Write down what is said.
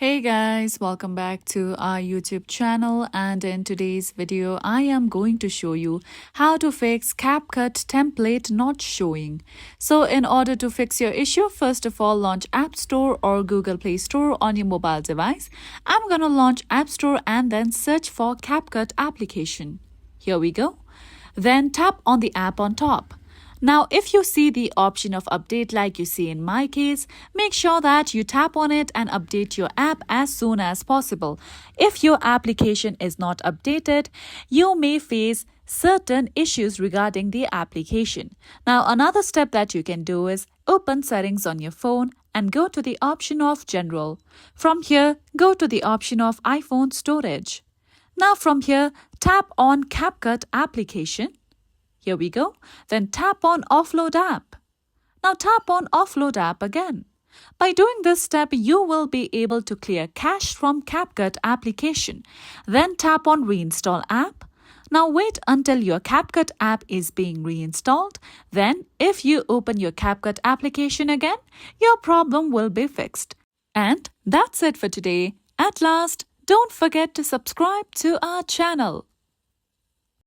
Hey guys, welcome back to our YouTube channel, and in today's video I am going to show you how to fix CapCut template not showing. So in order to fix your issue, first of all launch App Store or Google Play Store on your mobile device. I'm gonna launch App Store and then search for CapCut application. Here we go. Then tap on the app on top. Now, if you see the option of update like you see in my case, make sure that you tap on it and update your app as soon as possible. If your application is not updated, you may face certain issues regarding the application. Now, another step that you can do is open settings on your phone and go to the option of General. From here, go to the option of iPhone storage. Now from here, tap on CapCut application. Here we go. Then tap on Offload App. Now tap on Offload App again. By doing this step, you will be able to clear cache from CapCut application. Then tap on Reinstall App. Now wait until your CapCut app is being reinstalled. Then if you open your CapCut application again, your problem will be fixed. And that's it for today. At last, don't forget to subscribe to our channel.